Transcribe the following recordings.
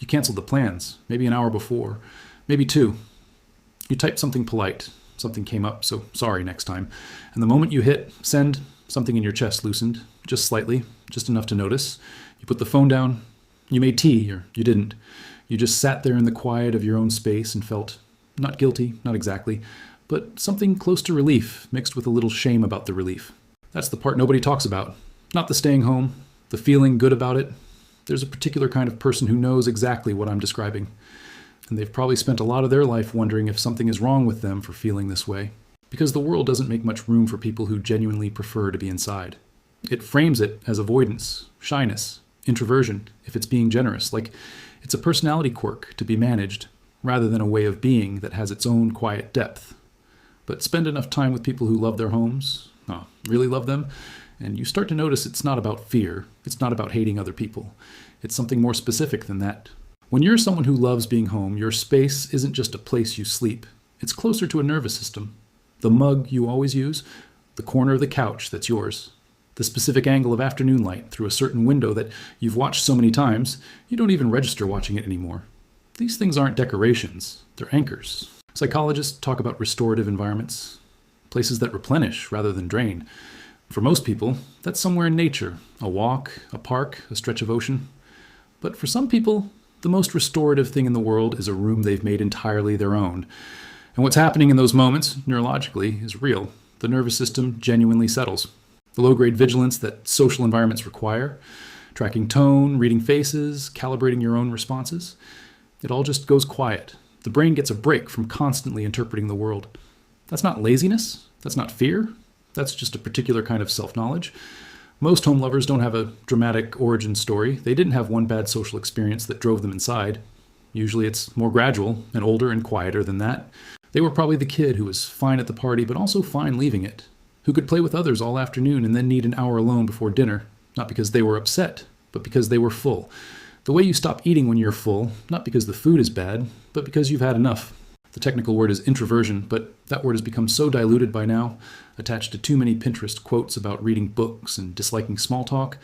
You canceled the plans, maybe an hour before, maybe two. You typed something polite. Something came up, so sorry next time. And the moment you hit send, something in your chest loosened, just slightly, just enough to notice. You put the phone down. You made tea, or you didn't. You just sat there in the quiet of your own space and felt not guilty, not exactly, but something close to relief, mixed with a little shame about the relief. That's the part nobody talks about. Not the staying home, the feeling good about it. There's a particular kind of person who knows exactly what I'm describing. And they've probably spent a lot of their life wondering if something is wrong with them for feeling this way. Because the world doesn't make much room for people who genuinely prefer to be inside. It frames it as avoidance, shyness, introversion, if it's being generous, like it's a personality quirk to be managed, rather than a way of being that has its own quiet depth. But spend enough time with people who love their homes, really love them, and you start to notice it's not about fear, it's not about hating other people. It's something more specific than that. When you're someone who loves being home, your space isn't just a place you sleep. It's closer to a nervous system. The mug you always use, the corner of the couch that's yours, the specific angle of afternoon light through a certain window that you've watched so many times, you don't even register watching it anymore. These things aren't decorations, they're anchors. Psychologists talk about restorative environments, places that replenish rather than drain. For most people, that's somewhere in nature, a walk, a park, a stretch of ocean. But for some people, the most restorative thing in the world is a room they've made entirely their own. And what's happening in those moments, neurologically, is real. The nervous system genuinely settles. The low-grade vigilance that social environments require, tracking tone, reading faces, calibrating your own responses, it all just goes quiet. The brain gets a break from constantly interpreting the world. That's not laziness. That's not fear. That's just a particular kind of self-knowledge. Most home lovers don't have a dramatic origin story. They didn't have one bad social experience that drove them inside. Usually it's more gradual and older and quieter than that. They were probably the kid who was fine at the party but also fine leaving it, who could play with others all afternoon and then need an hour alone before dinner, not because they were upset, but because they were full. The way you stop eating when you're full, not because the food is bad, but because you've had enough. The technical word is introversion, but that word has become so diluted by now, attached to too many Pinterest quotes about reading books and disliking small talk,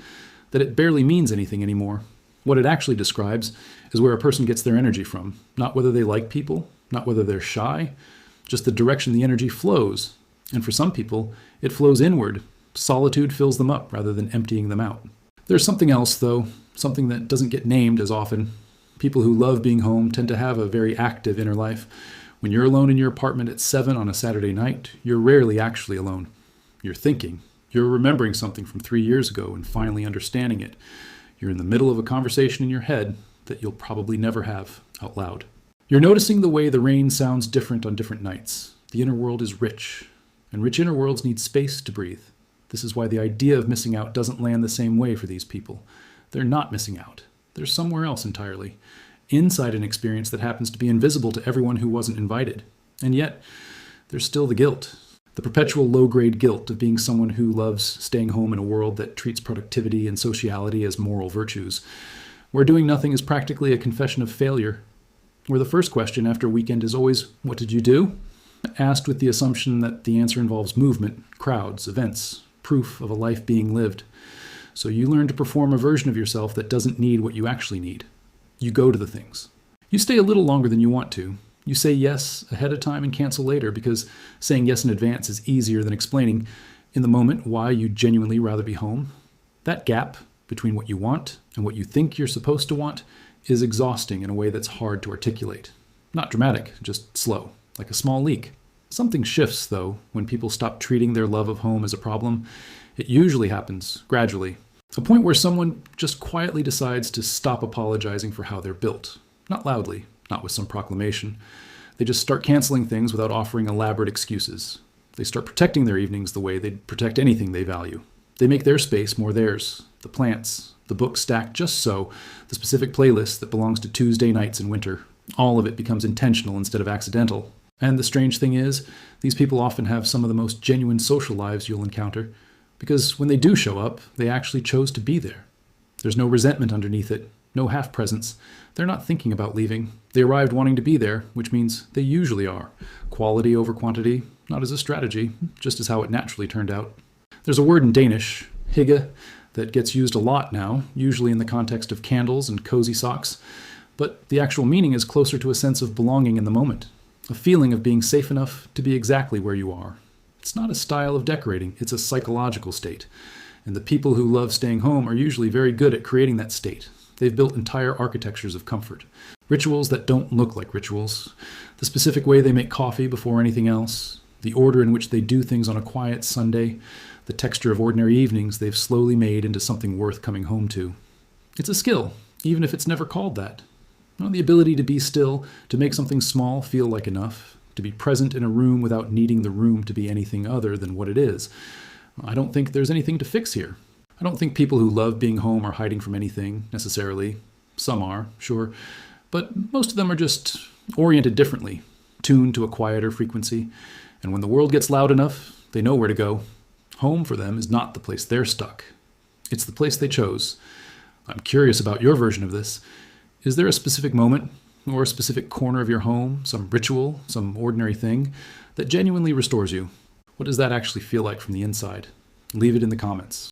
that it barely means anything anymore. What it actually describes is where a person gets their energy from, not whether they like people, not whether they're shy, just the direction the energy flows. And for some people, it flows inward. Solitude fills them up rather than emptying them out. There's something else, though, something that doesn't get named as often. People who love being home tend to have a very active inner life. When you're alone in your apartment at 7 on a Saturday night, you're rarely actually alone. You're thinking. You're remembering something from 3 years ago and finally understanding it. You're in the middle of a conversation in your head that you'll probably never have out loud. You're noticing the way the rain sounds different on different nights. The inner world is rich, and rich inner worlds need space to breathe. This is why the idea of missing out doesn't land the same way for these people. They're not missing out. They're somewhere else entirely. Inside an experience that happens to be invisible to everyone who wasn't invited. And yet, there's still the guilt. The perpetual low-grade guilt of being someone who loves staying home in a world that treats productivity and sociality as moral virtues. Where doing nothing is practically a confession of failure. Where the first question after a weekend is always, "What did you do?" Asked with the assumption that the answer involves movement, crowds, events, proof of a life being lived. So you learn to perform a version of yourself that doesn't need what you actually need. You go to the things. You stay a little longer than you want to. You say yes ahead of time and cancel later because saying yes in advance is easier than explaining in the moment why you'd genuinely rather be home. That gap between what you want and what you think you're supposed to want is exhausting in a way that's hard to articulate. Not dramatic, just slow, like a small leak. Something shifts, though, when people stop treating their love of home as a problem. It usually happens gradually. A point where someone just quietly decides to stop apologizing for how they're built. Not loudly, not with some proclamation. They just start canceling things without offering elaborate excuses. They start protecting their evenings the way they'd protect anything they value. They make their space more theirs. The plants, the books stacked just so, the specific playlist that belongs to Tuesday nights in winter. All of it becomes intentional instead of accidental. And the strange thing is, these people often have some of the most genuine social lives you'll encounter. Because when they do show up, they actually chose to be there. There's no resentment underneath it, no half-presence. They're not thinking about leaving. They arrived wanting to be there, which means they usually are. Quality over quantity, not as a strategy, just as how it naturally turned out. There's a word in Danish, hygge, that gets used a lot now, usually in the context of candles and cozy socks. but the actual meaning is closer to a sense of belonging in the moment, a feeling of being safe enough to be exactly where you are. It's not a style of decorating, it's a psychological state. And the people who love staying home are usually very good at creating that state. They've built entire architectures of comfort. Rituals that don't look like rituals. The specific way they make coffee before anything else. The order in which they do things on a quiet Sunday. The texture of ordinary evenings they've slowly made into something worth coming home to. It's a skill, even if it's never called that. The ability to be still, to make something small feel like enough, to be present in a room without needing the room to be anything other than what it is. I don't think there's anything to fix here. I don't think people who love being home are hiding from anything, necessarily. Some are, sure, but most of them are just oriented differently, tuned to a quieter frequency, and when the world gets loud enough, they know where to go. Home for them is not the place they're stuck. It's the place they chose. I'm curious about your version of this. Is there a specific moment or a specific corner of your home, some ritual, some ordinary thing that genuinely restores you? What does that actually feel like from the inside? Leave it in the comments.